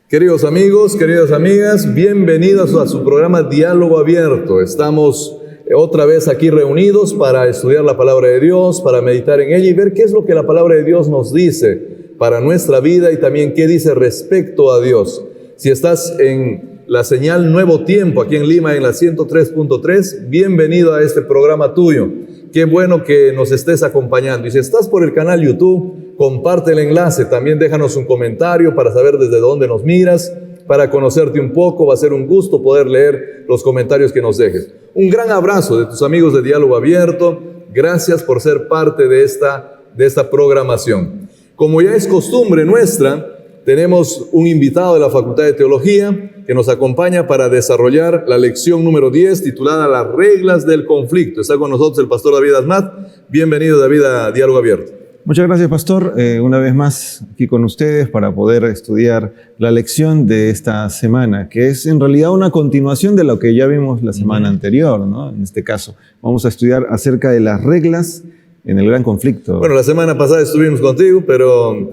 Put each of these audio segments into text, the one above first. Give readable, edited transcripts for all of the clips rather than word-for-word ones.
Queridos amigos, queridas amigas, bienvenidos a su programa Diálogo Abierto. Estamos otra vez aquí reunidos para estudiar la palabra de Dios, para meditar en ella y ver qué es lo que la palabra de Dios nos dice para nuestra vida y también qué dice respecto a Dios. Si estás en la señal Nuevo Tiempo aquí en Lima en la 103.3, bienvenido a este programa tuyo. Qué bueno que nos estés acompañando. Y si estás por el canal YouTube, comparte el enlace. También déjanos un comentario para saber desde dónde nos miras, para conocerte un poco. Va a ser un gusto poder leer los comentarios que nos dejes. Un gran abrazo de tus amigos de Diálogo Abierto. Gracias por ser parte de esta programación. Como ya es costumbre nuestra, tenemos un invitado de la Facultad de Teología que nos acompaña para desarrollar la lección número 10 titulada Las reglas del conflicto. Está con nosotros el pastor David Asmat. Bienvenido, David, a Diálogo Abierto. Muchas gracias, pastor. Una vez más aquí con ustedes para poder estudiar la lección de esta semana, que es en realidad una continuación de lo que ya vimos la semana anterior, ¿no? En este caso, vamos a estudiar acerca de las reglas en el gran conflicto. Bueno, la semana pasada estuvimos contigo, pero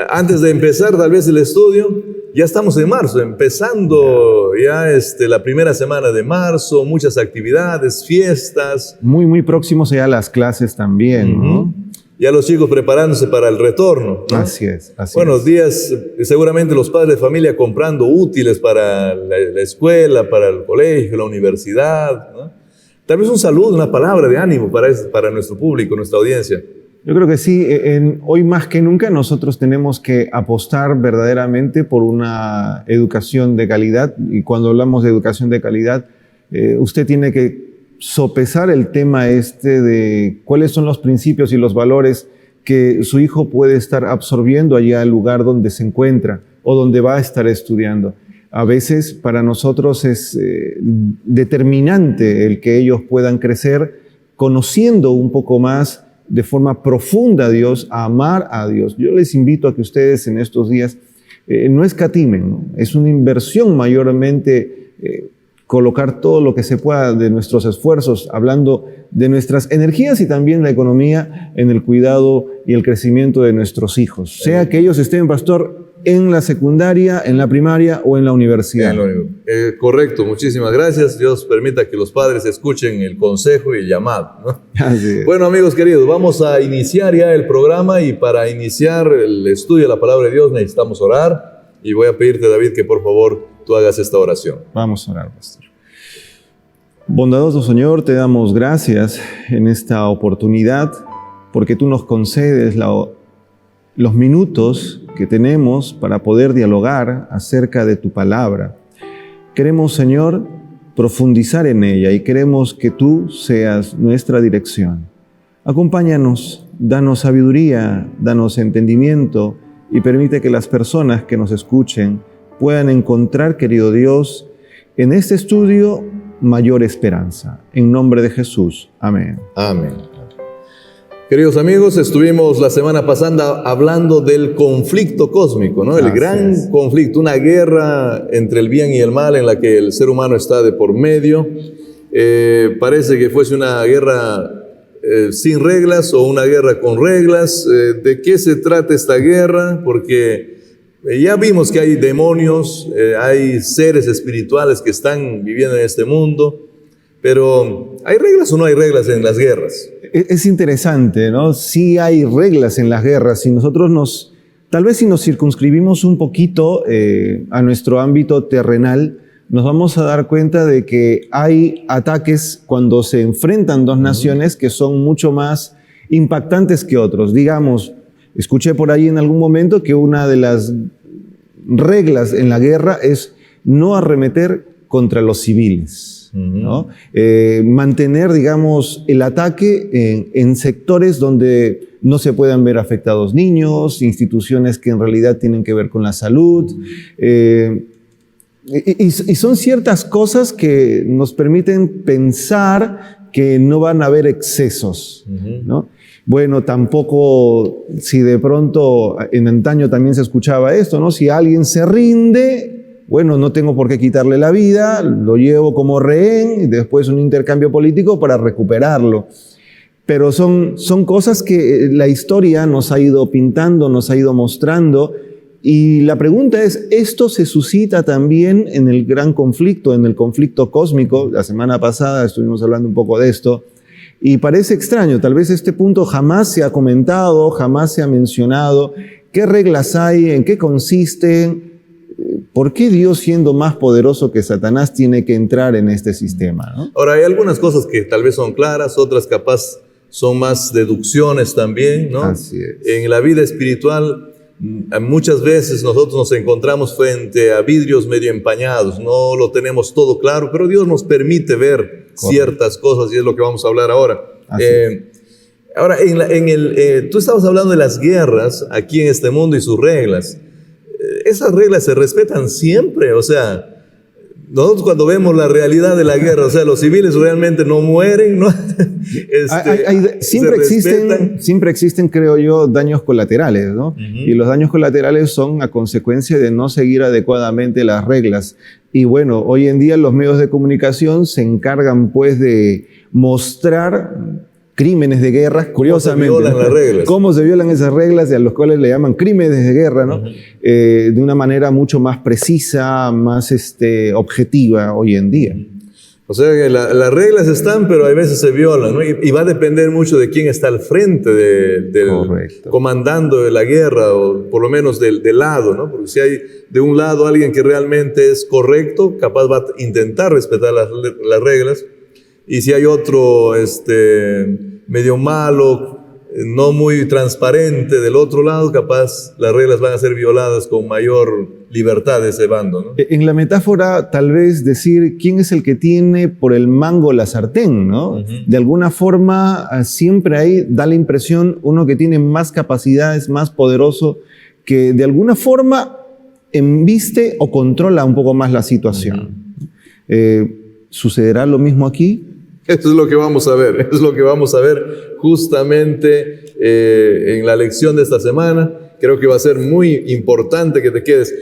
antes de empezar tal vez el estudio, ya estamos en marzo, empezando ya la primera semana de marzo, muchas actividades, fiestas. Muy próximos ya a las clases también, ¿no? Ya los chicos preparándose para el retorno, ¿no? Así es. Buenos días, seguramente los padres de familia comprando útiles para la escuela, para el colegio, la universidad, ¿no? Tal vez un saludo, una palabra de ánimo para nuestro público, nuestra audiencia. Yo creo que sí. Hoy más que nunca nosotros tenemos que apostar verdaderamente por una educación de calidad. Y cuando hablamos de educación de calidad, usted tiene que sopesar el tema de cuáles son los principios y los valores que su hijo puede estar absorbiendo allá al lugar donde se encuentra o donde va a estar estudiando. A veces para nosotros es determinante el que ellos puedan crecer conociendo un poco más de forma profunda a Dios, a amar a Dios. Yo les invito a que ustedes en estos días no escatimen, ¿no? Es una inversión mayormente colocar todo lo que se pueda de nuestros esfuerzos, hablando de nuestras energías y también la economía en el cuidado y el crecimiento de nuestros hijos. Sea que ellos estén, pastor, en la secundaria, en la primaria o en la universidad. Correcto, muchísimas gracias. Dios permita que los padres escuchen el consejo y el llamado, ¿no? Así es. Bueno, amigos queridos, vamos a iniciar ya el programa y para iniciar el estudio de la palabra de Dios necesitamos orar y voy a pedirte, David, que por favor tú hagas esta oración. Vamos a orar, pastor. Bondadoso Señor, te damos gracias en esta oportunidad porque tú nos concedes los minutos que tenemos para poder dialogar acerca de tu palabra. Queremos, Señor, profundizar en ella y queremos que tú seas nuestra dirección. Acompáñanos, danos sabiduría, danos entendimiento y permite que las personas que nos escuchen puedan encontrar, querido Dios, en este estudio mayor esperanza. En nombre de Jesús. Amén. Amén. Queridos amigos, estuvimos la semana pasada hablando del conflicto cósmico, ¿no? El gran conflicto, una guerra entre el bien y el mal en la que el ser humano está de por medio. Parece que fuese una guerra sin reglas o una guerra con reglas. ¿De qué se trata esta guerra? Porque ya vimos que hay demonios, hay seres espirituales que están viviendo en este mundo. Pero, ¿hay reglas o no hay reglas en las guerras? Es interesante, ¿no? Sí hay reglas en las guerras y nosotros tal vez si nos circunscribimos un poquito a nuestro ámbito terrenal, nos vamos a dar cuenta de que hay ataques cuando se enfrentan dos naciones que son mucho más impactantes que otros. Digamos, escuché por ahí en algún momento que una de las reglas en la guerra es no arremeter contra los civiles, ¿no? Mantener, digamos, el ataque en sectores donde no se puedan ver afectados niños, instituciones que en realidad tienen que ver con la salud. Y son ciertas cosas que nos permiten pensar que no van a haber excesos, ¿no? Bueno, tampoco, si de pronto en antaño también se escuchaba esto, ¿no? Si alguien se rinde, bueno, no tengo por qué quitarle la vida, lo llevo como rehén y después un intercambio político para recuperarlo. Pero son cosas que la historia nos ha ido pintando, nos ha ido mostrando. Y la pregunta es, ¿esto se suscita también en el gran conflicto, en el conflicto cósmico? La semana pasada estuvimos hablando un poco de esto. Y parece extraño, tal vez este punto jamás se ha comentado, jamás se ha mencionado. ¿Qué reglas hay? ¿En qué consisten? ¿Por qué Dios, siendo más poderoso que Satanás, tiene que entrar en este sistema, ¿no? Ahora, hay algunas cosas que tal vez son claras, otras capaz son más deducciones también, ¿no? Así es. En la vida espiritual, muchas veces nosotros nos encontramos frente a vidrios medio empañados, no lo tenemos todo claro, pero Dios nos permite ver ciertas cosas y es lo que vamos a hablar ahora. Ahora, tú estabas hablando de las guerras aquí en este mundo y sus reglas. Esas reglas se respetan siempre, o sea, nosotros cuando vemos la realidad de la guerra, o sea, los civiles realmente no mueren, ¿no? Siempre existen, creo yo, daños colaterales, ¿no? Y los daños colaterales son a consecuencia de no seguir adecuadamente las reglas. Y bueno, hoy en día los medios de comunicación se encargan pues de mostrar crímenes de guerra, curiosamente. ¿Cómo se violan las reglas? Cómo se violan esas reglas y a los cuales le llaman crímenes de guerra, ¿no? De una manera mucho más precisa, más objetiva hoy en día. O sea que las reglas están, pero a veces se violan, ¿no? Y va a depender mucho de quién está al frente comandando de la guerra, o por lo menos del lado, ¿no? Porque si hay de un lado alguien que realmente es correcto, capaz va a intentar respetar las reglas. Y si hay otro medio malo, no muy transparente del otro lado, capaz las reglas van a ser violadas con mayor libertad de ese bando, ¿no? En la metáfora, tal vez decir quién es el que tiene por el mango la sartén, ¿no? De alguna forma, siempre ahí da la impresión uno que tiene más capacidades, más poderoso, que de alguna forma embiste o controla un poco más la situación. ¿Sucederá lo mismo aquí? Eso es lo que vamos a ver, es lo que vamos a ver justamente en la lección de esta semana. Creo que va a ser muy importante que te quedes.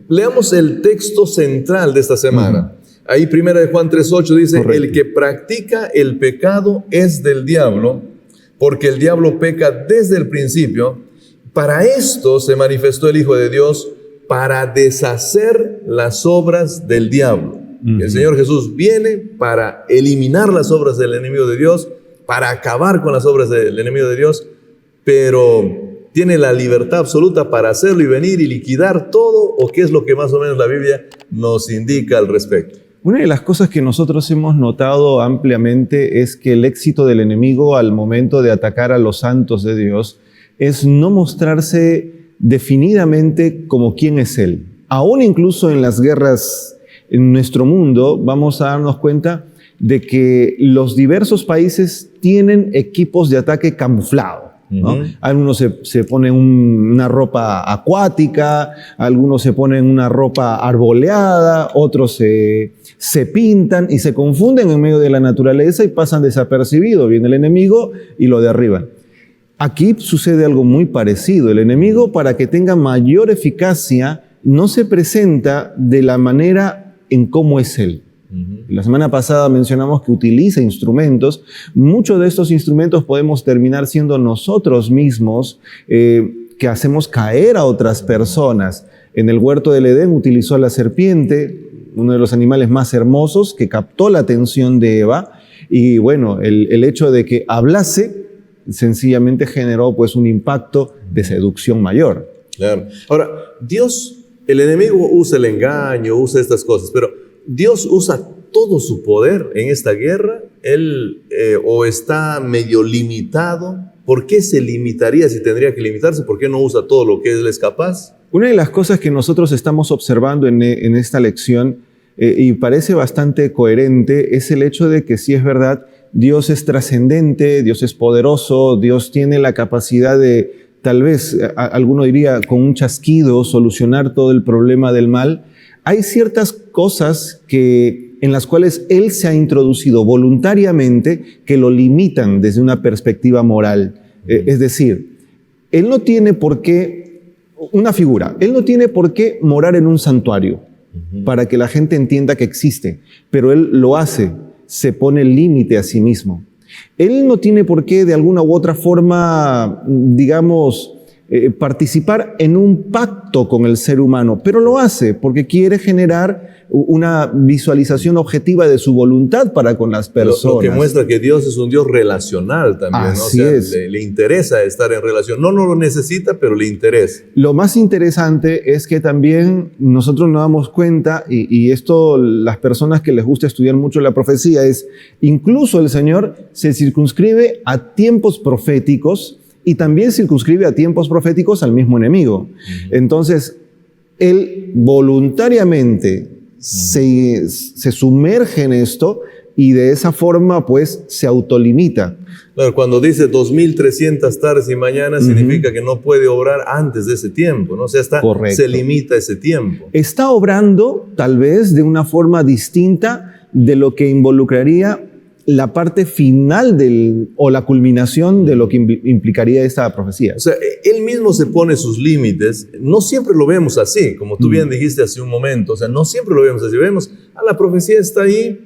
Leamos el texto central de esta semana. Ahí 1 Juan 3:8 dice, correcto. El que practica el pecado es del diablo, porque el diablo peca desde el principio. Para esto se manifestó el Hijo de Dios, para deshacer las obras del diablo. El Señor Jesús viene para eliminar las obras del enemigo de Dios, para acabar con las obras del enemigo de Dios, pero tiene la libertad absoluta para hacerlo y venir y liquidar todo, o qué es lo que más o menos la Biblia nos indica al respecto. Una de las cosas que nosotros hemos notado ampliamente es que el éxito del enemigo al momento de atacar a los santos de Dios es no mostrarse definidamente como quién es Él. Aún incluso en las guerras en nuestro mundo vamos a darnos cuenta de que los diversos países tienen equipos de ataque camuflado, ¿no? Algunos se ponen una ropa acuática, algunos se ponen una ropa arboleada, otros se pintan y se confunden en medio de la naturaleza y pasan desapercibidos. Viene el enemigo y lo derriban. Aquí sucede algo muy parecido. El enemigo, para que tenga mayor eficacia, no se presenta de la manera en cómo es Él. La semana pasada mencionamos que utiliza instrumentos. Muchos de estos instrumentos podemos terminar siendo nosotros mismos que hacemos caer a otras personas. En el huerto del Edén utilizó a la serpiente, uno de los animales más hermosos, que captó la atención de Eva. Y bueno, el hecho de que hablase sencillamente generó pues un impacto de seducción mayor. Claro. Ahora, el enemigo usa el engaño, usa estas cosas, pero Dios usa todo su poder en esta guerra. Él o está medio limitado. ¿Por qué se limitaría si tendría que limitarse? ¿Por qué no usa todo lo que Él es capaz? Una de las cosas que nosotros estamos observando en esta lección, y parece bastante coherente, es el hecho de que sí es verdad, Dios es trascendente, Dios es poderoso, Dios tiene la capacidad de, tal vez, alguno diría, con un chasquido, solucionar todo el problema del mal. Hay ciertas cosas en las cuales él se ha introducido voluntariamente que lo limitan desde una perspectiva moral. Es decir, él no tiene por qué, él no tiene por qué morar en un santuario para que la gente entienda que existe, pero él lo hace, se pone límite a sí mismo. Él no tiene por qué de alguna u otra forma, digamos, participar en un pacto con el ser humano, pero lo hace porque quiere generar una visualización objetiva de su voluntad para con las personas. Lo que muestra que Dios es un Dios relacional también, ¿no? Así o sea, es. Le interesa estar en relación. No lo necesita, pero le interesa. Lo más interesante es que también nosotros nos damos cuenta, y esto las personas que les gusta estudiar mucho la profecía, es incluso el Señor se circunscribe a tiempos proféticos y también circunscribe a tiempos proféticos al mismo enemigo. Entonces, él voluntariamente se sumerge en esto y de esa forma, pues, se autolimita. Claro, cuando dice 2300 tardes y mañanas, significa que no puede obrar antes de ese tiempo, ¿no? O sea, se limita ese tiempo. Está obrando, tal vez, de una forma distinta de lo que involucraría la parte final o la culminación de lo que implicaría esta profecía. O sea, él mismo se pone sus límites. No siempre lo vemos así, como tú bien dijiste hace un momento. O sea, no siempre lo vemos así. Vemos, la profecía está ahí.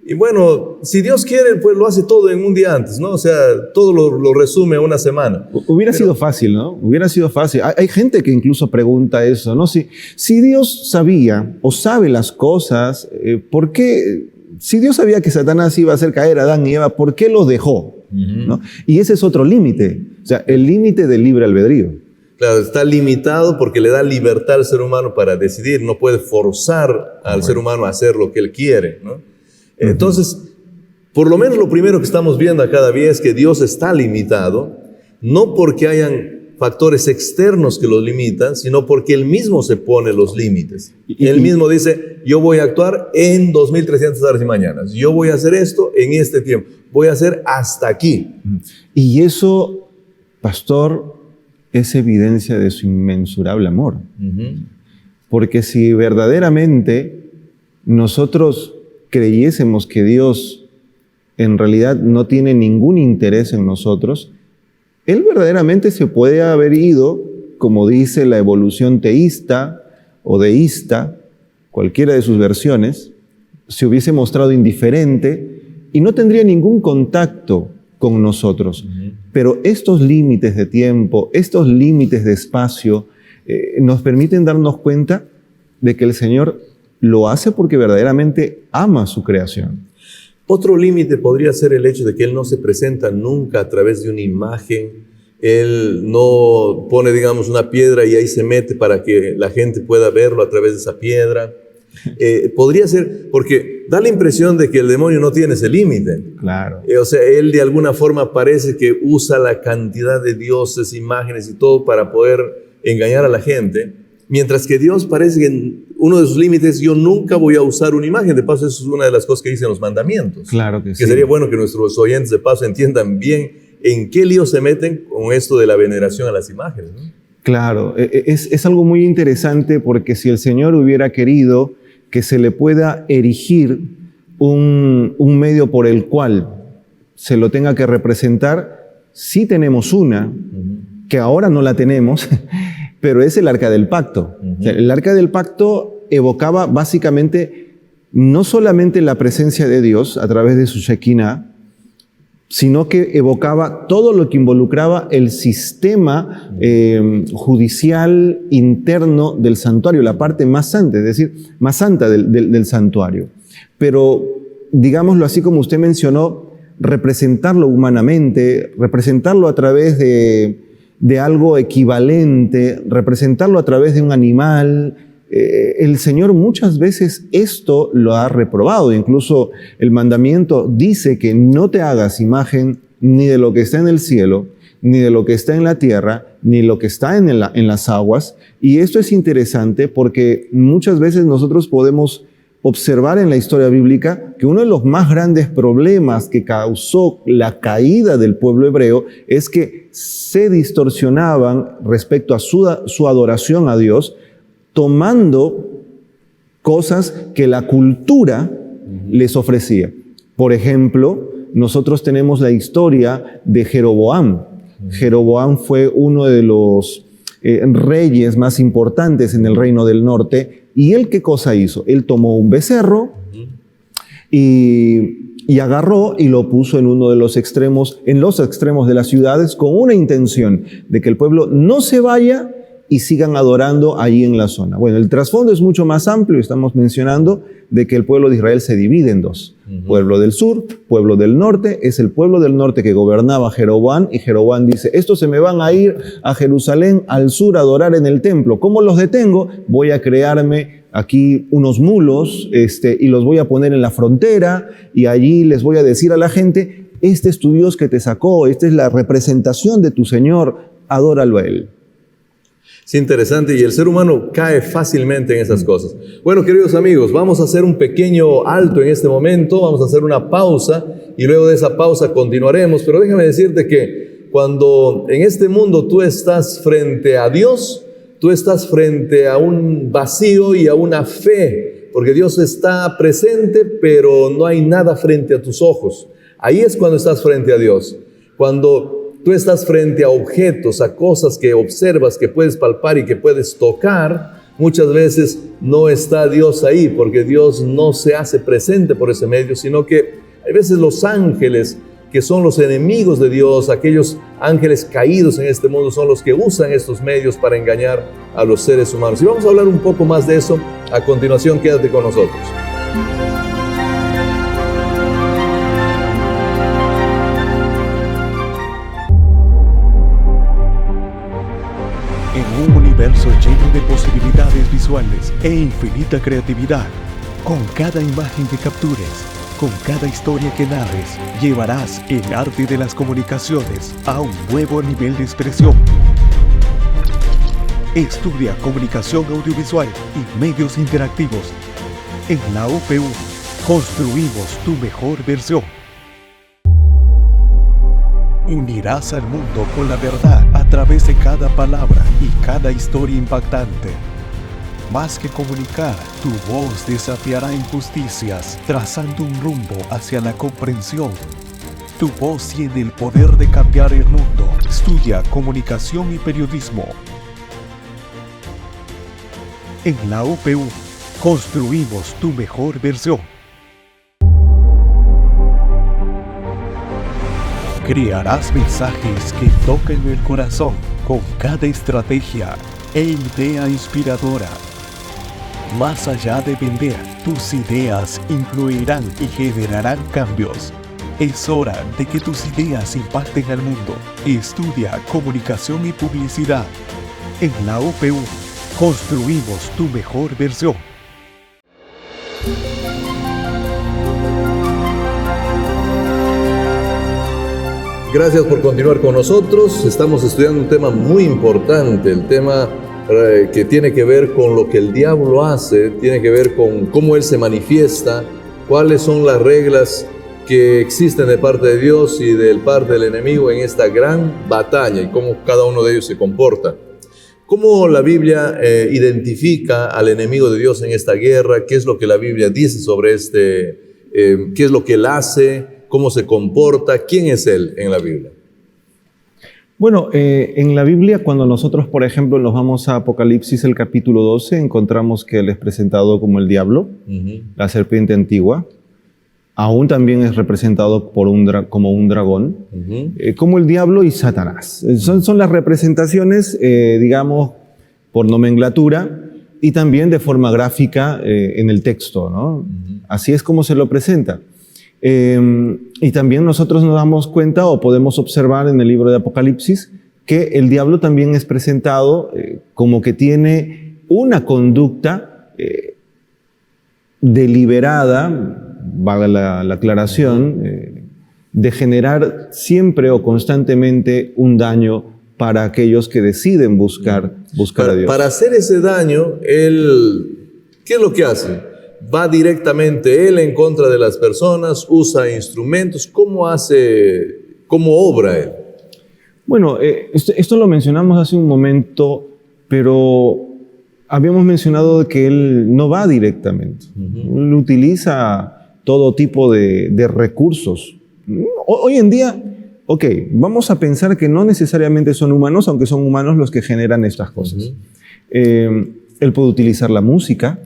Y bueno, si Dios quiere, pues lo hace todo en un día antes, ¿no? O sea, todo lo resume en una semana. Hubiera sido fácil, ¿no? Hubiera sido fácil. Hay gente que incluso pregunta eso, ¿no? Si Dios sabía o sabe las cosas, ¿por qué? Si Dios sabía que Satanás iba a hacer caer a Adán y Eva, ¿por qué los dejó? ¿No? Y ese es otro límite, o sea, el límite del libre albedrío. Claro, está limitado porque le da libertad al ser humano para decidir, no puede forzar al ser humano a hacer lo que él quiere, ¿no? Entonces, por lo menos lo primero que estamos viendo a cada día es que Dios está limitado, no porque hayan factores externos que los limitan, sino porque él mismo se pone los límites. Él mismo dice, yo voy a actuar en 2300 tardes y mañanas, yo voy a hacer esto en este tiempo, voy a hacer hasta aquí. Y eso, pastor, es evidencia de su inmensurable amor. Porque si verdaderamente nosotros creyésemos que Dios en realidad no tiene ningún interés en nosotros, Él verdaderamente se puede haber ido, como dice la evolución teísta o deísta, cualquiera de sus versiones, se hubiese mostrado indiferente y no tendría ningún contacto con nosotros. Pero estos límites de tiempo, estos límites de espacio, nos permiten darnos cuenta de que el Señor lo hace porque verdaderamente ama su creación. Otro límite podría ser el hecho de que Él no se presenta nunca a través de una imagen. Él no pone, digamos, una piedra y ahí se mete para que la gente pueda verlo a través de esa piedra. Podría ser, porque da la impresión de que el demonio no tiene ese límite. Claro. O sea, él de alguna forma parece que usa la cantidad de dioses, imágenes y todo para poder engañar a la gente. Mientras que Dios parece que uno de sus límites, yo nunca voy a usar una imagen. De paso, eso es una de las cosas que dicen los mandamientos. Claro que sí. Que sería bueno que nuestros oyentes de paso entiendan bien en qué lío se meten con esto de la veneración a las imágenes, ¿no? Claro, es algo muy interesante porque si el Señor hubiera querido que se le pueda erigir un medio por el cual se lo tenga que representar, sí tenemos una, que ahora no la tenemos, pero es el Arca del Pacto. O sea, el Arca del Pacto evocaba básicamente no solamente la presencia de Dios a través de su Shekinah, sino que evocaba todo lo que involucraba el sistema judicial interno del santuario, la parte más santa, es decir, más santa del santuario. Pero, digámoslo así como usted mencionó, representarlo humanamente, representarlo a través de algo equivalente, representarlo a través de un animal. El Señor muchas veces esto lo ha reprobado. Incluso el mandamiento dice que no te hagas imagen ni de lo que está en el cielo, ni de lo que está en la tierra, ni lo que está en las aguas. Y esto es interesante porque muchas veces nosotros podemos observar en la historia bíblica que uno de los más grandes problemas que causó la caída del pueblo hebreo es que se distorsionaban respecto a su adoración a Dios, tomando cosas que la cultura les ofrecía. Por ejemplo, nosotros tenemos la historia de Jeroboam. Jeroboam fue uno de los reyes más importantes en el reino del norte. ¿Y él qué cosa hizo? Él tomó un becerro y agarró y lo puso en los extremos de las ciudades con una intención de que el pueblo no se vaya y sigan adorando allí en la zona. Bueno, el trasfondo es mucho más amplio. Estamos mencionando de que el pueblo de Israel se divide en dos. Pueblo del sur, pueblo del norte. Es el pueblo del norte que gobernaba Jeroboam, y Jeroboam dice, estos se me van a ir a Jerusalén, al sur, a adorar en el templo. ¿Cómo los detengo? Voy a crearme aquí unos mulos y los voy a poner en la frontera, y allí les voy a decir a la gente, este es tu Dios que te sacó, esta es la representación de tu Señor, adóralo a Él. Es interesante, y el ser humano cae fácilmente en esas cosas. Bueno, queridos amigos, vamos a hacer un pequeño alto en este momento, vamos a hacer una pausa, y luego de esa pausa continuaremos. Pero déjame decirte que cuando en este mundo tú estás frente a Dios, tú estás frente a un vacío y a una fe, porque Dios está presente, pero no hay nada frente a tus ojos. Ahí es cuando estás frente a Dios. Cuando tú estás frente a objetos, a cosas que observas, que puedes palpar y que puedes tocar, muchas veces no está Dios ahí, porque Dios no se hace presente por ese medio, sino que hay veces los ángeles, que son los enemigos de Dios, aquellos ángeles caídos en este mundo, son los que usan estos medios para engañar a los seres humanos. Y vamos a hablar un poco más de eso a continuación. Quédate con nosotros. En un universo lleno de posibilidades visuales e infinita creatividad, con cada imagen que captures, con cada historia que narres, llevarás el arte de las comunicaciones a un nuevo nivel de expresión. Estudia Comunicación Audiovisual y Medios Interactivos. En la UPU, construimos tu mejor versión. Unirás al mundo con la verdad a través de cada palabra y cada historia impactante. Más que comunicar, tu voz desafiará injusticias, trazando un rumbo hacia la comprensión. Tu voz tiene el poder de cambiar el mundo. Estudia Comunicación y Periodismo. En la UPU, construimos tu mejor versión. Crearás mensajes que toquen el corazón con cada estrategia e idea inspiradora. Más allá de vender, tus ideas influirán y generarán cambios. Es hora de que tus ideas impacten al mundo. Estudia Comunicación y Publicidad. En la UPU, construimos tu mejor versión. Gracias por continuar con nosotros. Estamos estudiando un tema muy importante, el tema que tiene que ver con lo que el diablo hace, tiene que ver con cómo él se manifiesta, cuáles son las reglas que existen de parte de Dios y de parte del enemigo en esta gran batalla, y cómo cada uno de ellos se comporta. ¿Cómo la Biblia identifica al enemigo de Dios en esta guerra? ¿Qué es lo que la Biblia dice sobre qué es lo que él hace? ¿Cómo se comporta? ¿Quién es él en la Biblia? Bueno, en la Biblia, cuando nosotros, por ejemplo, nos vamos a Apocalipsis, el capítulo 12, encontramos que él es presentado como el diablo, la serpiente antigua. Aún también es representado como un dragón, como el diablo y Satanás. Son las representaciones, digamos, por nomenclatura y también de forma gráfica en el texto, ¿no? Así es como se lo presenta. Y también nosotros nos damos cuenta o podemos observar en el libro de Apocalipsis que el diablo también es presentado como que tiene una conducta deliberada, valga la aclaración, de generar siempre o constantemente un daño para aquellos que deciden buscar a Dios. Para hacer ese daño, ¿qué es lo que hace? Va directamente él en contra de las personas, usa instrumentos. ¿Cómo obra él? Bueno, esto lo mencionamos hace un momento, pero habíamos mencionado que él no va directamente. Él utiliza todo tipo de recursos. Hoy en día, ok, vamos a pensar que no necesariamente son humanos, aunque son humanos los que generan estas cosas. Él puede utilizar la música,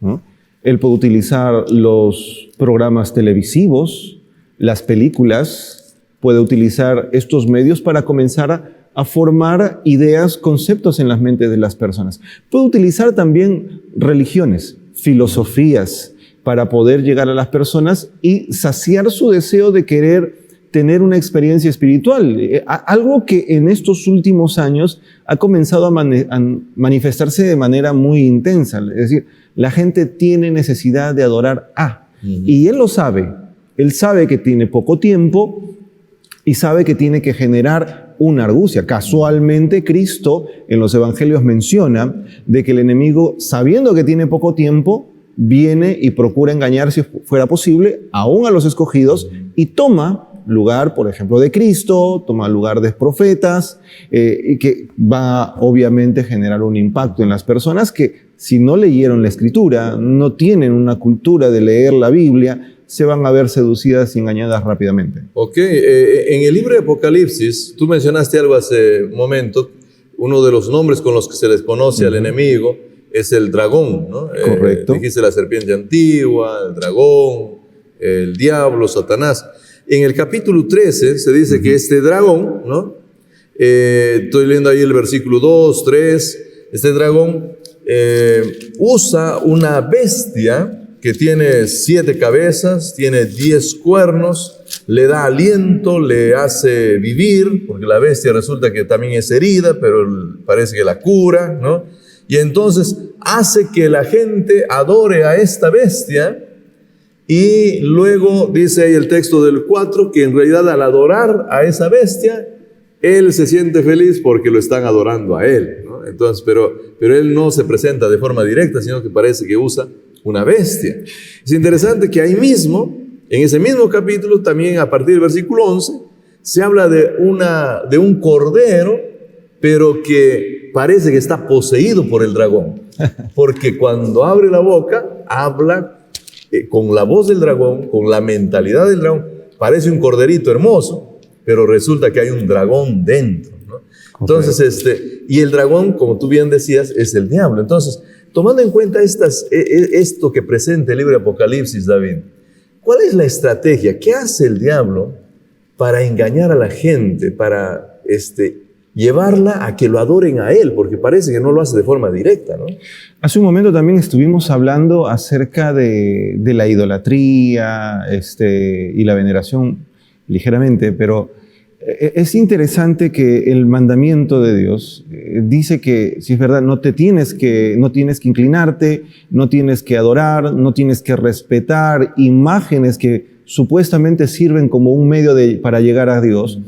¿no? Él puede utilizar los programas televisivos, las películas, puede utilizar estos medios para comenzar a formar ideas, conceptos en las mentes de las personas. Puede utilizar también religiones, filosofías, para poder llegar a las personas y saciar su deseo de querer tener una experiencia espiritual. Algo que en estos últimos años ha comenzado a manifestarse de manera muy intensa. Es decir, la gente tiene necesidad de adorar a. Y él lo sabe. Él sabe que tiene poco tiempo y sabe que tiene que generar una argucia. Casualmente, Cristo en los evangelios menciona de que el enemigo, sabiendo que tiene poco tiempo, viene y procura engañar, si fuera posible, aún a los escogidos, y toma lugar, por ejemplo, de Cristo, toma lugar de profetas, y que va obviamente a generar un impacto en las personas que, si no leyeron la Escritura, no tienen una cultura de leer la Biblia, se van a ver seducidas y engañadas rápidamente. Ok, en el libro de Apocalipsis, tú mencionaste algo hace un momento, uno de los nombres con los que se les conoce al enemigo es el dragón, ¿no? Correcto. Dijiste la serpiente antigua, el dragón, el diablo, Satanás. En el capítulo 13 se dice que este dragón, ¿no? Estoy leyendo ahí el versículo 2, 3, este dragón usa una bestia que tiene 7 cabezas, tiene 10 cuernos, le da aliento, le hace vivir, porque la bestia resulta que también es herida, pero parece que la cura, ¿no? Y entonces hace que la gente adore a esta bestia, y luego dice ahí el texto del 4 que en realidad al adorar a esa bestia, él se siente feliz porque lo están adorando a él, ¿no? Entonces, pero él no se presenta de forma directa, sino que parece que usa una bestia. Es interesante que ahí mismo, en ese mismo capítulo, también a partir del versículo 11, se habla de un cordero, pero que parece que está poseído por el dragón, porque cuando abre la boca, habla con la voz del dragón, con la mentalidad del dragón. Parece un corderito hermoso, pero resulta que hay un dragón dentro, ¿no? Entonces, y el dragón, como tú bien decías, es el diablo. Entonces, tomando en cuenta esto que presenta el libro de Apocalipsis, David, ¿cuál es la estrategia? ¿Qué hace el diablo para engañar a la gente, para llevarla a que lo adoren a él? Porque parece que no lo hace de forma directa, ¿no? Hace un momento también estuvimos hablando acerca de la idolatría y la veneración ligeramente, pero es interesante que el mandamiento de Dios dice que, si es verdad, no tienes que inclinarte, no tienes que adorar, no tienes que respetar imágenes que supuestamente sirven como un medio para llegar a Dios.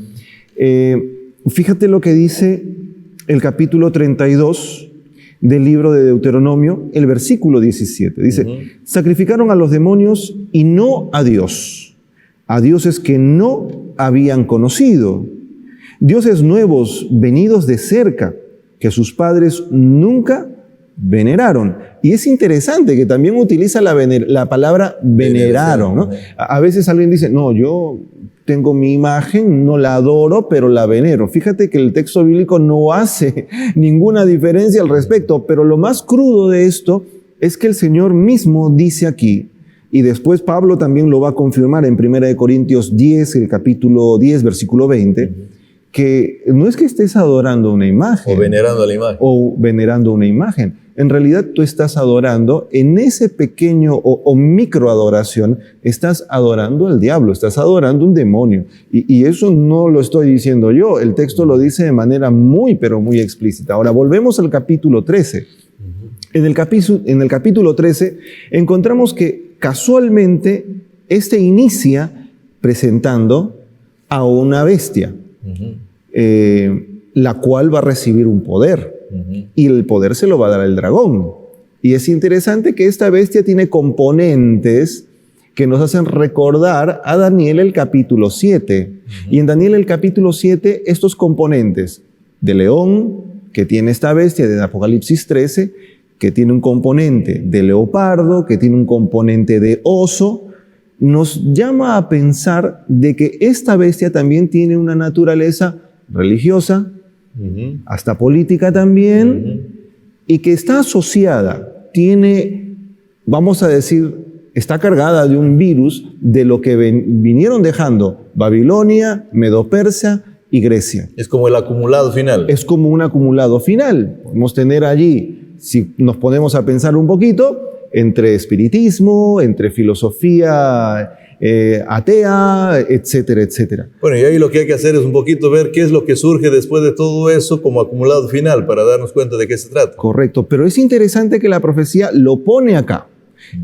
Fíjate lo que dice el capítulo 32 del libro de Deuteronomio, el versículo 17. Dice, sacrificaron a los demonios y no a Dios, a dioses que no habían conocido, dioses nuevos venidos de cerca, que sus padres nunca veneraron. Y es interesante que también utiliza la palabra veneraron, ¿no? A veces alguien dice, no, yo tengo mi imagen, no la adoro, pero la venero. Fíjate que el texto bíblico no hace ninguna diferencia al respecto, pero lo más crudo de esto es que el Señor mismo dice aquí, y después Pablo también lo va a confirmar en 1 Corintios 10, el capítulo 10, versículo 20, que no es que estés adorando una imagen. O venerando la imagen. O venerando una imagen. En realidad tú estás adorando, en ese pequeño o microadoración, estás adorando al diablo, estás adorando un demonio. Y eso no lo estoy diciendo yo, el texto lo dice de manera muy, pero muy explícita. Ahora, volvemos al capítulo 13. En el capítulo 13 encontramos que casualmente inicia presentando a una bestia, la cual va a recibir un poder. Y el poder se lo va a dar al dragón. Y es interesante que esta bestia tiene componentes que nos hacen recordar a Daniel el capítulo 7. Y en Daniel el capítulo 7, estos componentes de león que tiene esta bestia de Apocalipsis 13, que tiene un componente de leopardo, que tiene un componente de oso, nos llama a pensar de que esta bestia también tiene una naturaleza religiosa, hasta política también, y que está asociada, tiene, vamos a decir, está cargada de un virus de lo que vinieron dejando Babilonia, Medo-Persia y Grecia. Es como el acumulado final. Es como un acumulado final. Podemos tener allí, si nos ponemos a pensar un poquito, entre espiritismo, entre filosofía atea, etcétera, etcétera. Bueno, y ahí lo que hay que hacer es un poquito ver qué es lo que surge después de todo eso como acumulado final para darnos cuenta de qué se trata. Correcto, pero es interesante que la profecía lo pone acá.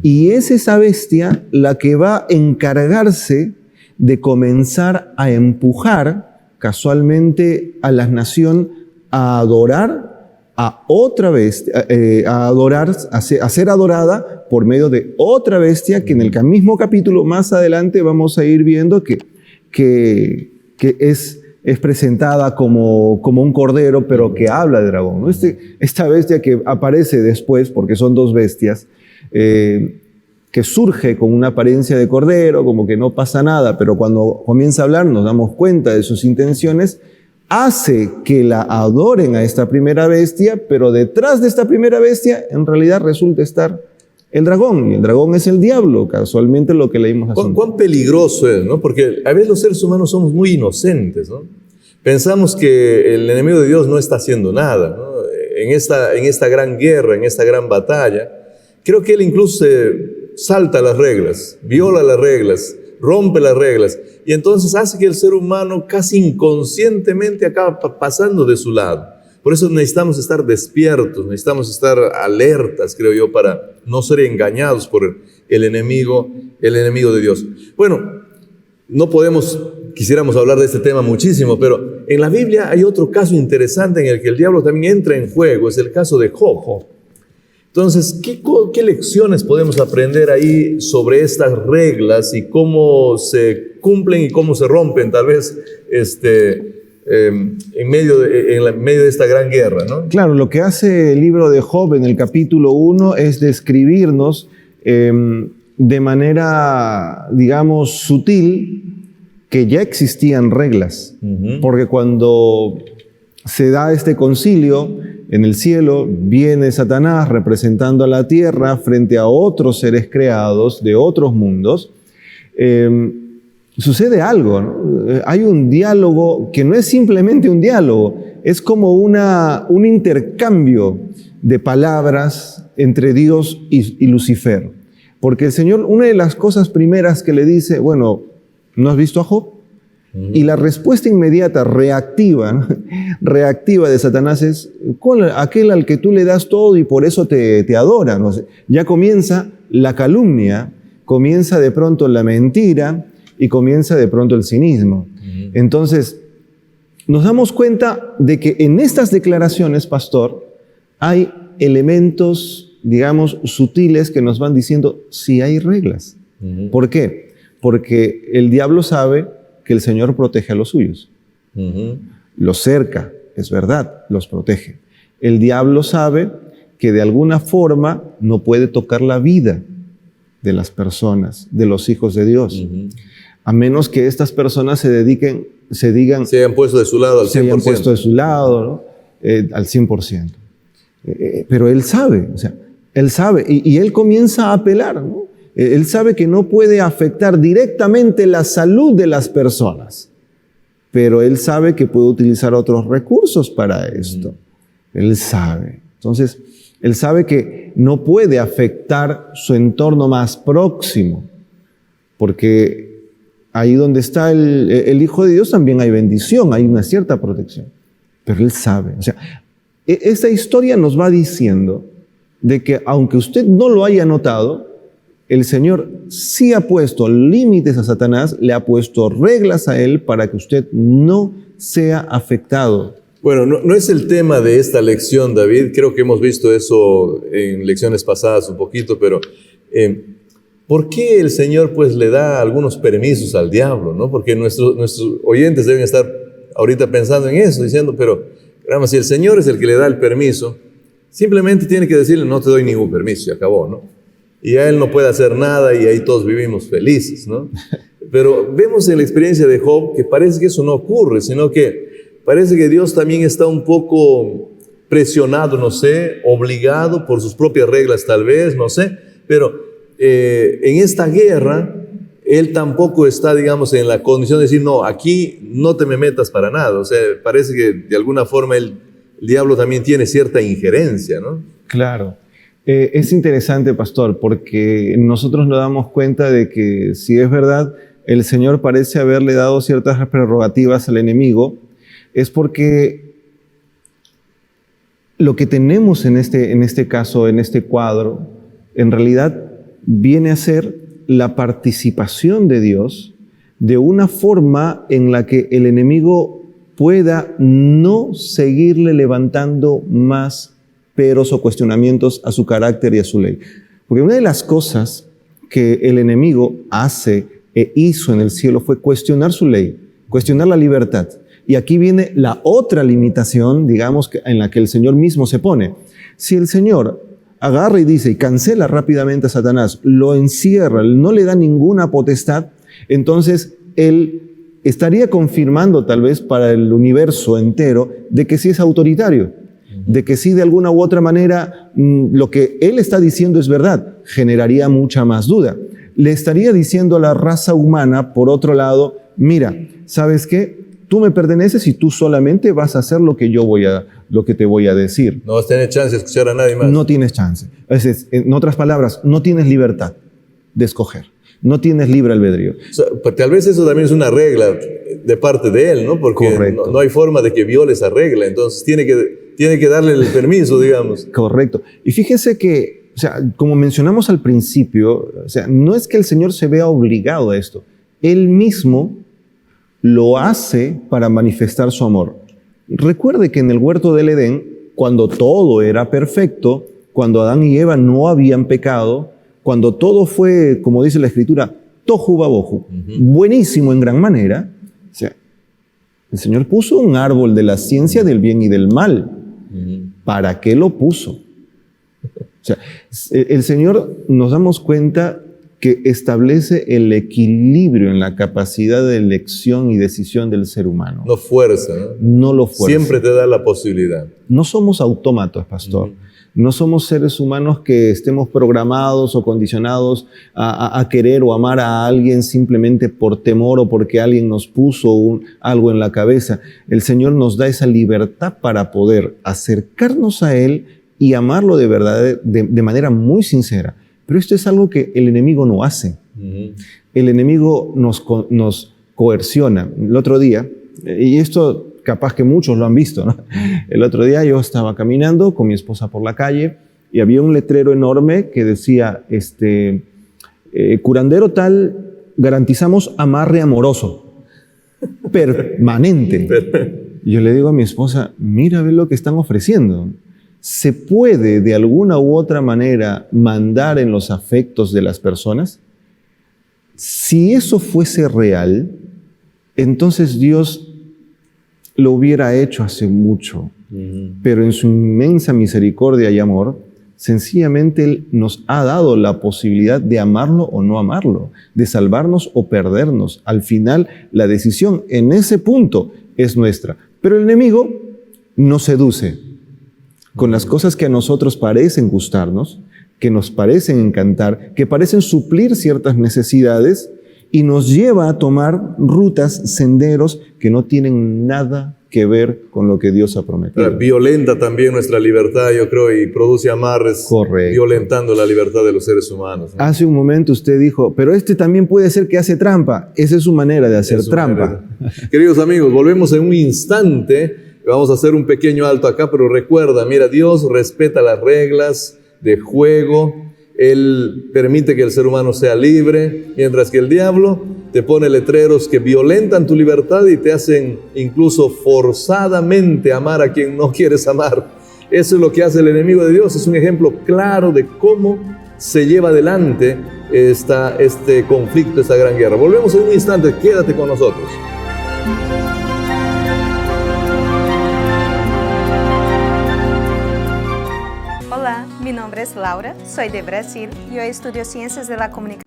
Y es esa bestia la que va a encargarse de comenzar a empujar casualmente a la nación a adorar a otra bestia, a ser adorada por medio de otra bestia que en el mismo capítulo más adelante vamos a ir viendo que es presentada como un cordero, pero que habla de dragón, ¿no? Esta bestia que aparece después, porque son dos bestias, que surge con una apariencia de cordero, como que no pasa nada, pero cuando comienza a hablar nos damos cuenta de sus intenciones, hace que la adoren a esta primera bestia, pero detrás de esta primera bestia en realidad resulta estar el dragón, y el dragón es el diablo, casualmente lo que leímos hace un momento. ¿Cuán peligroso es, no? Porque a veces los seres humanos somos muy inocentes, ¿no? Pensamos que el enemigo de Dios no está haciendo nada, ¿no? En esta gran guerra, en esta gran batalla, creo que él incluso salta las reglas, viola las reglas, rompe las reglas, y entonces hace que el ser humano casi inconscientemente acaba pasando de su lado. Por eso necesitamos estar despiertos, necesitamos estar alertas, creo yo, para no ser engañados por el enemigo de Dios. Bueno, quisiéramos hablar de este tema muchísimo, pero en la Biblia hay otro caso interesante en el que el diablo también entra en juego, es el caso de Job. Entonces, ¿qué lecciones podemos aprender ahí sobre estas reglas y cómo se cumplen y cómo se rompen, tal vez, en medio de esta gran guerra, ¿no? Claro, lo que hace el libro de Job en el capítulo 1 es describirnos de manera, digamos, sutil, que ya existían reglas. Porque cuando se da este concilio en el cielo, viene Satanás representando a la tierra frente a otros seres creados de otros mundos. Sucede algo, ¿no? Hay un diálogo que no es simplemente un diálogo, es como un intercambio de palabras entre Dios y Lucifer. Porque el Señor, una de las cosas primeras que le dice, bueno, ¿no has visto a Job? Y la respuesta inmediata, reactiva de Satanás es, aquel al que tú le das todo y por eso te adora. ¿No? Ya comienza la calumnia, comienza de pronto la mentira y comienza de pronto el cinismo. Entonces, nos damos cuenta de que en estas declaraciones, pastor, hay elementos, digamos, sutiles que nos van diciendo si hay reglas. ¿Por qué? Porque el diablo sabe que el Señor protege a los suyos. Los cerca, es verdad, los protege. El diablo sabe que de alguna forma no puede tocar la vida de las personas, de los hijos de Dios, a menos que estas personas se hayan puesto de su lado al 100%. Se hayan puesto de su lado, ¿no? Al 100%. Pero él sabe, él sabe, y él comienza a apelar, ¿no? Él sabe que no puede afectar directamente la salud de las personas, pero él sabe que puede utilizar otros recursos para esto. Él sabe. Entonces, él sabe que no puede afectar su entorno más próximo, porque ahí donde está el Hijo de Dios también hay bendición, hay una cierta protección. Pero él sabe. Esta historia nos va diciendo de que aunque usted no lo haya notado, el Señor sí ha puesto límites a Satanás, le ha puesto reglas a él para que usted no sea afectado. Bueno, no es el tema de esta lección, David. Creo que hemos visto eso en lecciones pasadas un poquito, pero ¿por qué el Señor pues le da algunos permisos al diablo, ¿no? Porque nuestros oyentes deben estar ahorita pensando en eso, diciendo, pero si el Señor es el que le da el permiso, simplemente tiene que decirle, no te doy ningún permiso, y acabó, ¿no? Y a él no puede hacer nada y ahí todos vivimos felices, ¿no? Pero vemos en la experiencia de Job que parece que eso no ocurre, sino que parece que Dios también está un poco presionado, no sé, obligado por sus propias reglas tal vez, no sé, pero en esta guerra él tampoco está, digamos, en la condición de decir, no, aquí no te me metas para nada. O sea, parece que de alguna forma el diablo también tiene cierta injerencia, ¿no? Claro. Es interesante, pastor, porque nosotros nos damos cuenta de que si es verdad, el Señor parece haberle dado ciertas prerrogativas al enemigo, es porque lo que tenemos en este caso, en este cuadro, en realidad viene a ser la participación de Dios de una forma en la que el enemigo pueda no seguirle levantando más peros o cuestionamientos a su carácter y a su ley. Porque una de las cosas que el enemigo hace e hizo en el cielo fue cuestionar su ley, cuestionar la libertad. Y aquí viene la otra limitación, digamos, en la que el Señor mismo se pone. Si el Señor agarra y dice y cancela rápidamente a Satanás, lo encierra, no le da ninguna potestad, entonces él estaría confirmando tal vez para el universo entero de que sí es autoritario, de que sí de alguna u otra manera lo que él está diciendo es verdad. Generaría mucha más duda. Le estaría diciendo a la raza humana, por otro lado, mira, ¿sabes qué? Tú me perteneces y tú solamente vas a hacer lo que te voy a decir. No vas a tener chance de escuchar a nadie más. No tienes chance. Es, en otras palabras, no tienes libertad de escoger. No tienes libre albedrío. O sea, pues, tal vez eso también es una regla de parte de él, ¿no? Porque no hay forma de que viole esa regla. Entonces tiene que darle el permiso, digamos. Correcto. Y fíjese que, o sea, como mencionamos al principio, o sea, no es que el Señor se vea obligado a esto. Él mismo lo hace para manifestar su amor. Recuerde que en el huerto del Edén, cuando todo era perfecto, cuando Adán y Eva no habían pecado, cuando todo fue, como dice la Escritura, tohu babohu, buenísimo en gran manera, o sea, el Señor puso un árbol de la ciencia del bien y del mal. ¿Para qué lo puso? O sea, el Señor, nos damos cuenta que establece el equilibrio en la capacidad de elección y decisión del ser humano. No fuerza, ¿no? No lo fuerza. Siempre te da la posibilidad. No somos autómatos, pastor. No somos seres humanos que estemos programados o condicionados a querer o amar a alguien simplemente por temor o porque alguien nos puso algo en la cabeza. El Señor nos da esa libertad para poder acercarnos a Él y amarlo de verdad, de manera muy sincera. Pero esto es algo que el enemigo no hace. El enemigo nos coerciona. El otro día, y esto capaz que muchos lo han visto, ¿no? El otro día yo estaba caminando con mi esposa por la calle y había un letrero enorme que decía, curandero tal, garantizamos amarre amoroso, permanente. Y yo le digo a mi esposa, mira, ve lo que están ofreciendo. ¿Se puede de alguna u otra manera mandar en los afectos de las personas? Si eso fuese real, entonces Dios lo hubiera hecho hace mucho, pero en su inmensa misericordia y amor, sencillamente Él nos ha dado la posibilidad de amarlo o no amarlo, de salvarnos o perdernos. Al final, la decisión en ese punto es nuestra. Pero el enemigo nos seduce con las cosas que a nosotros parecen gustarnos, que nos parecen encantar, que parecen suplir ciertas necesidades, y nos lleva a tomar rutas, senderos que no tienen nada que ver con lo que Dios ha prometido. Violenta también nuestra libertad, yo creo, y produce amarres. Correcto. Violentando la libertad de los seres humanos, ¿no? Hace un momento usted dijo, pero también puede ser que hace trampa. Esa es su manera de hacer trampa. Queridos amigos, volvemos en un instante. Vamos a hacer un pequeño alto acá, pero recuerda, mira, Dios respeta las reglas de juego. Él permite que el ser humano sea libre, mientras que el diablo te pone letreros que violentan tu libertad y te hacen incluso forzadamente amar a quien no quieres amar. Eso es lo que hace el enemigo de Dios. Es un ejemplo claro de cómo se lleva adelante este conflicto, esta gran guerra. Volvemos en un instante, quédate con nosotros. es Laura, soy de Brasil y hoy estudio Ciencias de la Comunicación.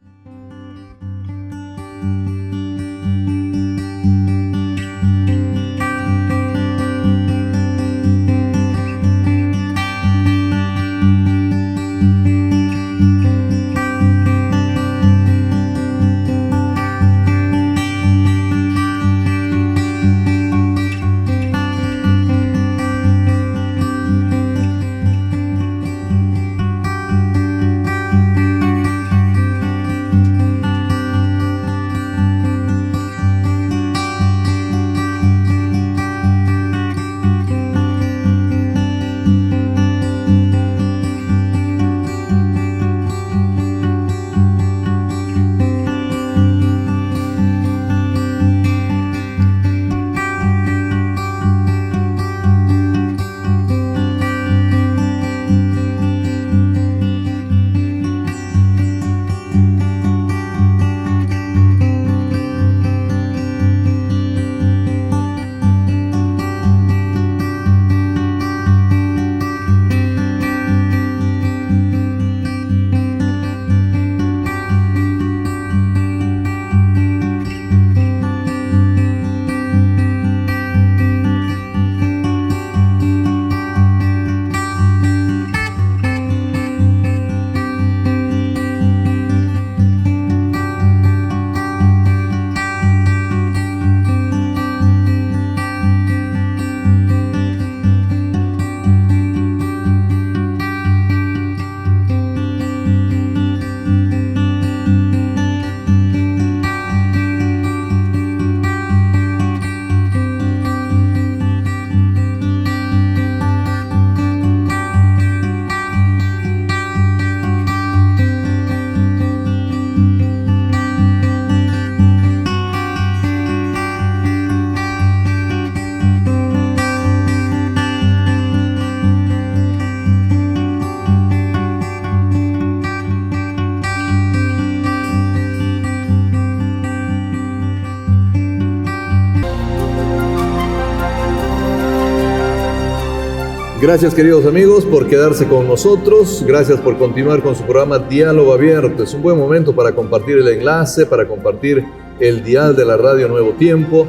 Gracias, queridos amigos, por quedarse con nosotros. Gracias por continuar con su programa Diálogo Abierto. Es un buen momento para compartir el enlace, para compartir el dial de la radio Nuevo Tiempo.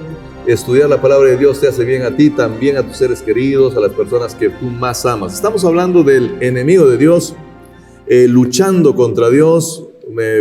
Estudiar la palabra de Dios te hace bien a ti, también a tus seres queridos, a las personas que tú más amas. Estamos hablando del enemigo de Dios, luchando contra Dios,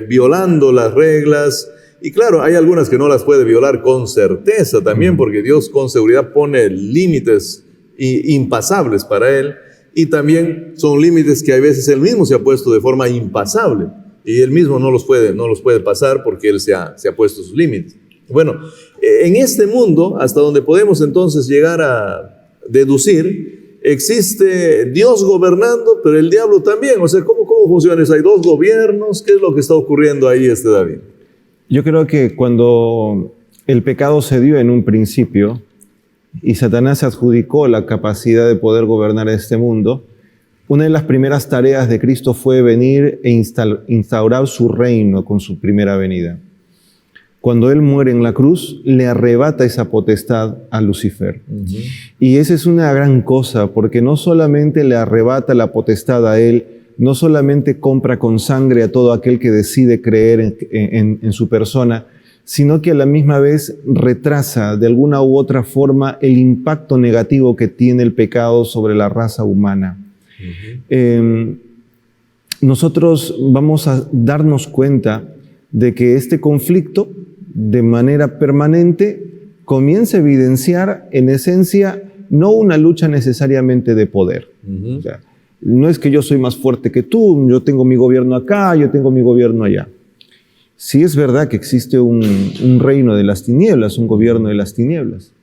violando las reglas. Y claro, hay algunas que no las puede violar con certeza también, porque Dios con seguridad pone límites impasables para él, y también son límites que a veces él mismo se ha puesto de forma impasable, y él mismo no los puede pasar porque él se ha puesto sus límites. Bueno, en este mundo, hasta donde podemos entonces llegar a deducir, existe Dios gobernando, pero el diablo también. O sea, ¿cómo funciona eso? Hay dos gobiernos. ¿Qué es lo que está ocurriendo ahí, David? Yo creo que cuando el pecado se dio en un principio, y Satanás adjudicó la capacidad de poder gobernar este mundo, una de las primeras tareas de Cristo fue venir e instaurar su reino con su primera venida. Cuando Él muere en la cruz, le arrebata esa potestad a Lucifer. Y esa es una gran cosa, porque no solamente le arrebata la potestad a Él, no solamente compra con sangre a todo aquel que decide creer en su persona, sino que a la misma vez retrasa de alguna u otra forma el impacto negativo que tiene el pecado sobre la raza humana. Nosotros vamos a darnos cuenta de que este conflicto, de manera permanente, comienza a evidenciar, en esencia, no una lucha necesariamente de poder. O sea, no es que yo soy más fuerte que tú, yo tengo mi gobierno acá, yo tengo mi gobierno allá. Sí es verdad que existe un reino de las tinieblas, un gobierno de las tinieblas.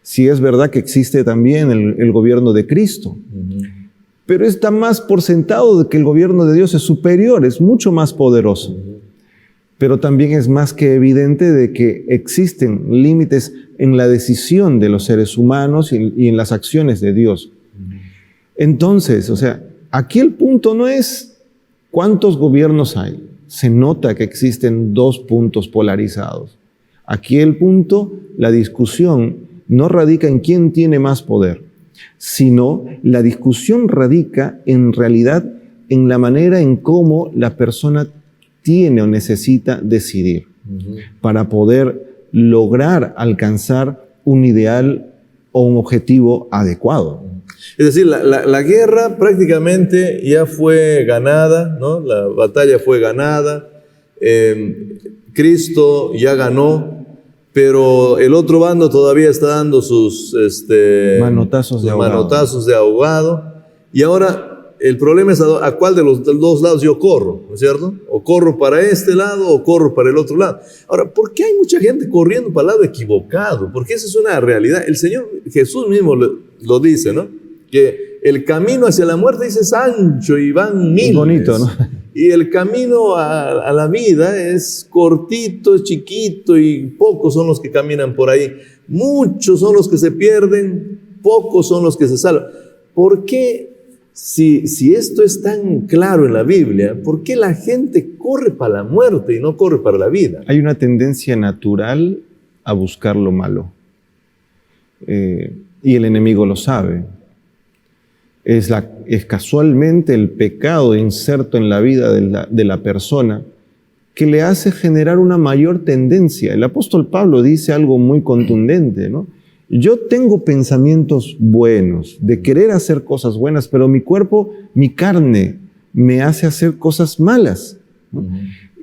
Sí es verdad que existe también el gobierno de Cristo. Pero está más por sentado de que el gobierno de Dios es superior, es mucho más poderoso. Pero también es más que evidente de que existen límites en la decisión de los seres humanos y en las acciones de Dios. Entonces, o sea, aquí el punto no es cuántos gobiernos hay. Se nota que existen dos puntos polarizados. Aquí el punto, la discusión, no radica en quién tiene más poder, sino la discusión radica en realidad en la manera en cómo la persona tiene o necesita decidir para poder lograr alcanzar un ideal o un objetivo adecuado. Es decir, la guerra prácticamente ya fue ganada, ¿no? La batalla fue ganada, Cristo ya ganó, pero el otro bando todavía está dando sus manotazos de ahogado. Y ahora el problema es a cuál de los dos lados yo corro, ¿no es cierto? O corro para este lado o corro para el otro lado. Ahora, ¿por qué hay mucha gente corriendo para el lado equivocado? Porque esa es una realidad. El Señor Jesús mismo lo dice, ¿no? Que el camino hacia la muerte, dice, es ancho y van miles. Bonito, ¿no? Y el camino a la vida es cortito, es chiquito, y pocos son los que caminan por ahí. Muchos son los que se pierden, pocos son los que se salvan. ¿Por qué, si esto es tan claro en la Biblia, por qué la gente corre para la muerte y no corre para la vida? Hay una tendencia natural a buscar lo malo. Y el enemigo lo sabe. Es casualmente el pecado inserto en la vida de la persona que le hace generar una mayor tendencia. El apóstol Pablo dice algo muy contundente, ¿no? Yo tengo pensamientos buenos, de querer hacer cosas buenas, pero mi cuerpo, mi carne, me hace hacer cosas malas, ¿no?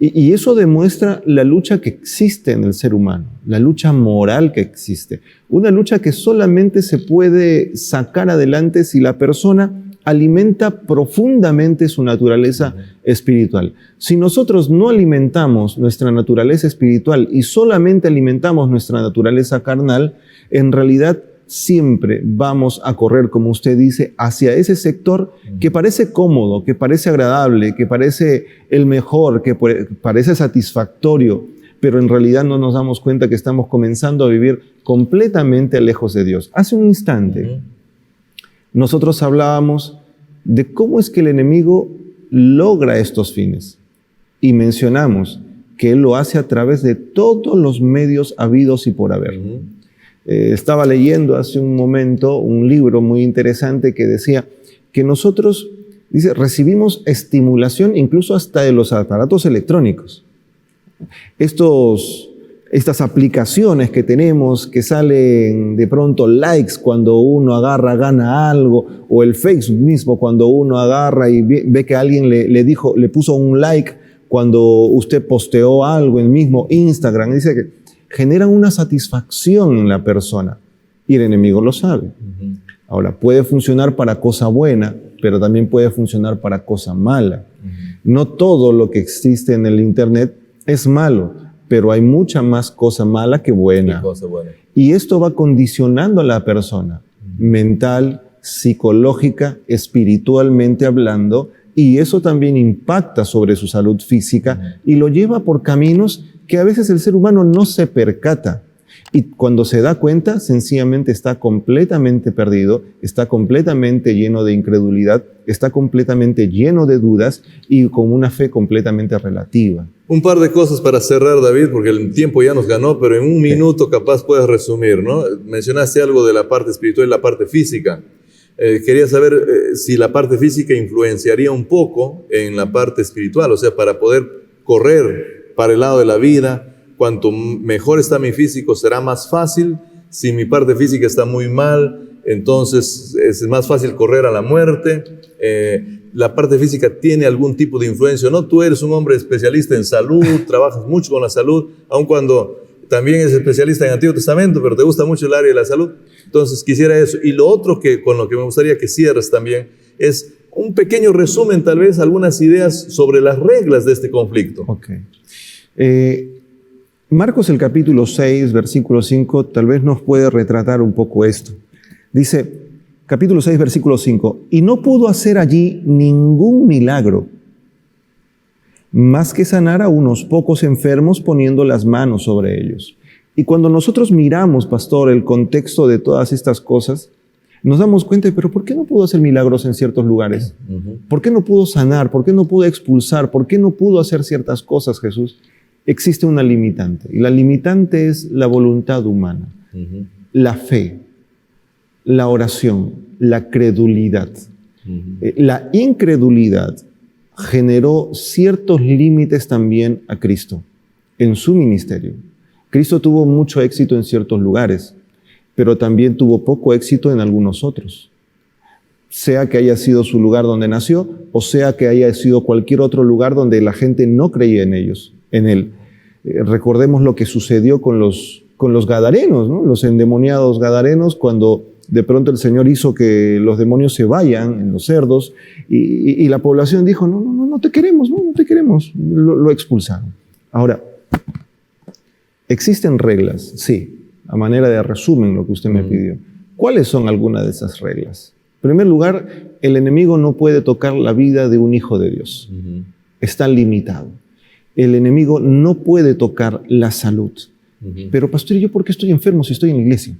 Y eso demuestra la lucha que existe en el ser humano, la lucha moral que existe. Una lucha que solamente se puede sacar adelante si la persona alimenta profundamente su naturaleza espiritual. Si nosotros no alimentamos nuestra naturaleza espiritual y solamente alimentamos nuestra naturaleza carnal, en realidad siempre vamos a correr, como usted dice, hacia ese sector que parece cómodo, que parece agradable, que parece el mejor, que parece satisfactorio, pero en realidad no nos damos cuenta que estamos comenzando a vivir completamente lejos de Dios. Hace un instante, nosotros hablábamos de cómo es que el enemigo logra estos fines y mencionamos que él lo hace a través de todos los medios habidos y por haber. Estaba leyendo hace un momento un libro muy interesante que decía que nosotros, dice, recibimos estimulación incluso hasta de los aparatos electrónicos. Estas aplicaciones que tenemos que salen de pronto likes cuando uno agarra, gana algo, o el Facebook mismo cuando uno agarra y ve que alguien le puso un like cuando usted posteó algo, el mismo Instagram, dice que generan una satisfacción en la persona y el enemigo lo sabe. Ahora, puede funcionar para cosa buena, pero también puede funcionar para cosa mala. No todo lo que existe en el Internet es malo, pero hay mucha más cosa mala que buena. Y esto va condicionando a la persona, mental, psicológica, espiritualmente hablando, y eso también impacta sobre su salud física y lo lleva por caminos que a veces el ser humano no se percata. Y cuando se da cuenta, sencillamente está completamente perdido, está completamente lleno de incredulidad, está completamente lleno de dudas y con una fe completamente relativa. Un par de cosas para cerrar, David, porque el tiempo ya nos ganó, pero en un minuto capaz puedes resumir, ¿no? Mencionaste algo de la parte espiritual y la parte física. Quería saber si la parte física influenciaría un poco en la parte espiritual, o sea, para poder correr para el lado de la vida. Cuanto mejor está mi físico, será más fácil. Si mi parte física está muy mal, entonces es más fácil correr a la muerte. La parte física tiene algún tipo de influencia, ¿no? Tú eres un hombre especialista en salud, trabajas mucho con la salud, aun cuando también eres especialista en Antiguo Testamento, pero te gusta mucho el área de la salud. Entonces quisiera eso. Y lo otro con lo que me gustaría que cierres también es un pequeño resumen, tal vez algunas ideas sobre las reglas de este conflicto. Okay. Marcos el capítulo 6, versículo 5, tal vez nos puede retratar un poco esto. Dice, capítulo 6, versículo 5, y no pudo hacer allí ningún milagro, más que sanar a unos pocos enfermos poniendo las manos sobre ellos. Y cuando nosotros miramos, pastor, el contexto de todas estas cosas, nos damos cuenta, pero ¿por qué no pudo hacer milagros en ciertos lugares? ¿Por qué no pudo sanar? ¿Por qué no pudo expulsar? ¿Por qué no pudo hacer ciertas cosas, Jesús? Existe una limitante, y la limitante es la voluntad humana, la fe, la oración, la credulidad. La incredulidad generó ciertos límites también a Cristo en su ministerio. Cristo tuvo mucho éxito en ciertos lugares, pero también tuvo poco éxito en algunos otros. Sea que haya sido su lugar donde nació, o sea que haya sido cualquier otro lugar donde la gente no creía en él. Recordemos lo que sucedió con los gadarenos, ¿no? Los endemoniados gadarenos, cuando de pronto el Señor hizo que los demonios se vayan en los cerdos, y la población dijo, no te queremos, no te queremos. Lo expulsaron. Ahora, ¿existen reglas? Sí, a manera de resumen lo que usted me pidió. ¿Cuáles son algunas de esas reglas? En primer lugar, el enemigo no puede tocar la vida de un hijo de Dios. Está limitado. El enemigo no puede tocar la salud. Pero pastor, ¿yo por qué estoy enfermo si estoy en la iglesia?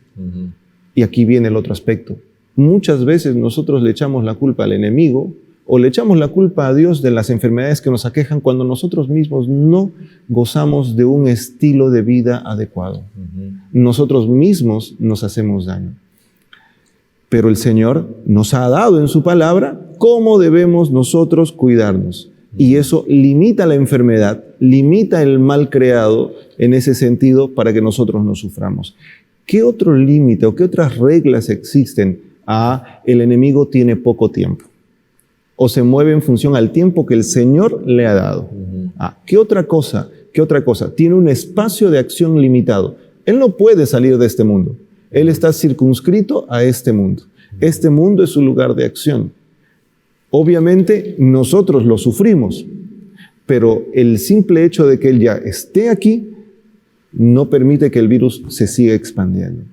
Y aquí viene el otro aspecto. Muchas veces nosotros le echamos la culpa al enemigo o le echamos la culpa a Dios de las enfermedades que nos aquejan cuando nosotros mismos no gozamos de un estilo de vida adecuado. Nosotros mismos nos hacemos daño. Pero el Señor nos ha dado en su palabra cómo debemos nosotros cuidarnos. Y eso limita la enfermedad, limita el mal creado en ese sentido para que nosotros no suframos. ¿Qué otro límite o qué otras reglas existen? El enemigo tiene poco tiempo. O se mueve en función al tiempo que el Señor le ha dado. ¿Qué otra cosa? Tiene un espacio de acción limitado. Él no puede salir de este mundo. Él está circunscrito a este mundo. Este mundo es su lugar de acción. Obviamente nosotros lo sufrimos, pero el simple hecho de que Él ya esté aquí no permite que el virus se siga expandiendo.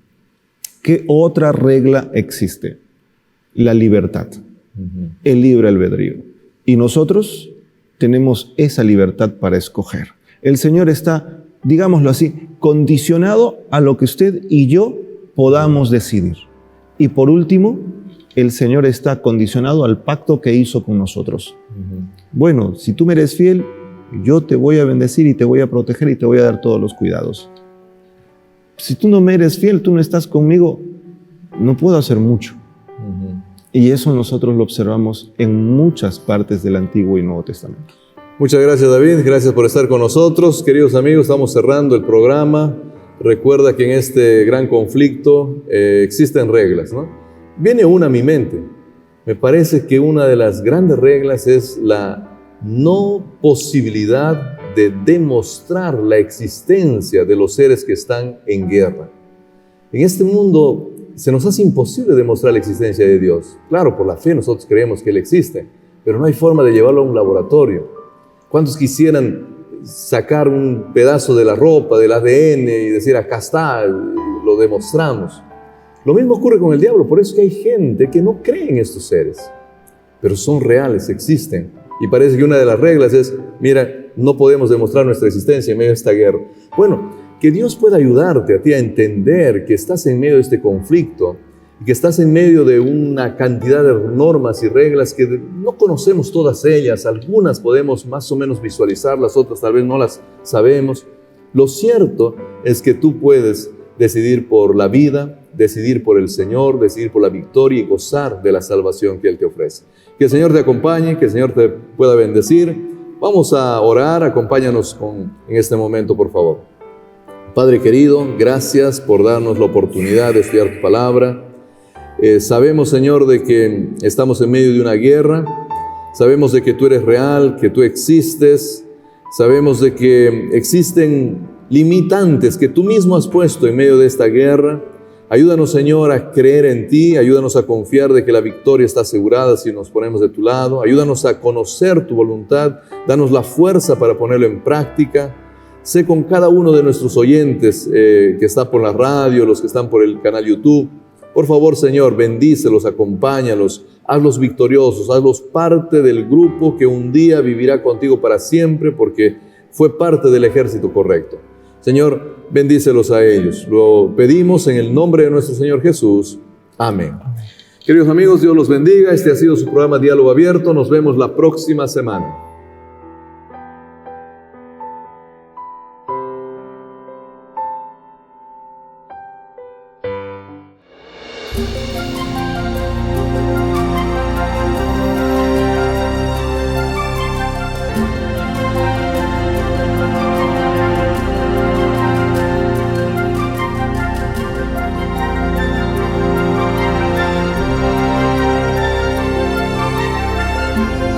¿Qué otra regla existe? La libertad, el libre albedrío. Y nosotros tenemos esa libertad para escoger. El Señor está, digámoslo así, condicionado a lo que usted y yo podamos decidir. Y por último, el Señor está condicionado al pacto que hizo con nosotros. Bueno, si tú me eres fiel, yo te voy a bendecir y te voy a proteger y te voy a dar todos los cuidados. Si tú no me eres fiel, tú no estás conmigo, no puedo hacer mucho. Y eso nosotros lo observamos en muchas partes del Antiguo y Nuevo Testamento. Muchas gracias, David. Gracias por estar con nosotros. Queridos amigos, estamos cerrando el programa. Recuerda que en este gran conflicto existen reglas, ¿no? Viene una a mi mente. Me parece que una de las grandes reglas es la no posibilidad de demostrar la existencia de los seres que están en guerra. En este mundo se nos hace imposible demostrar la existencia de Dios. Claro, por la fe nosotros creemos que Él existe, pero no hay forma de llevarlo a un laboratorio. ¿Cuántos quisieran sacar un pedazo de la ropa, del ADN y decir, acá está, lo demostramos? Lo mismo ocurre con el diablo, por eso es que hay gente que no cree en estos seres, pero son reales, existen. Y parece que una de las reglas es, mira, no podemos demostrar nuestra existencia en medio de esta guerra. Bueno, que Dios pueda ayudarte a ti a entender que estás en medio de este conflicto y que estás en medio de una cantidad de normas y reglas que no conocemos todas ellas. Algunas podemos más o menos visualizarlas, otras tal vez no las sabemos. Lo cierto es que tú puedes decidir por la vida, decidir por el Señor, decidir por la victoria y gozar de la salvación que Él te ofrece. Que el Señor te acompañe, que el Señor te pueda bendecir. Vamos a orar, acompáñanos en este momento, por favor. Padre querido, gracias por darnos la oportunidad de estudiar tu palabra. Sabemos, Señor, de que estamos en medio de una guerra. Sabemos de que tú eres real, que tú existes. Sabemos de que existen limitantes que tú mismo has puesto en medio de esta guerra. Ayúdanos, Señor, a creer en ti. Ayúdanos a confiar de que la victoria está asegurada si nos ponemos de tu lado. Ayúdanos a conocer tu voluntad. Danos la fuerza para ponerlo en práctica. Sé con cada uno de nuestros oyentes que está por la radio, los que están por el canal YouTube. Por favor, Señor, bendícelos, acompáñalos, hazlos victoriosos, hazlos parte del grupo que un día vivirá contigo para siempre porque fue parte del ejército correcto. Señor, bendícelos a ellos. Lo pedimos en el nombre de nuestro Señor Jesús. Amén. Queridos amigos, Dios los bendiga. Este ha sido su programa Diálogo Abierto. Nos vemos la próxima semana. Dios.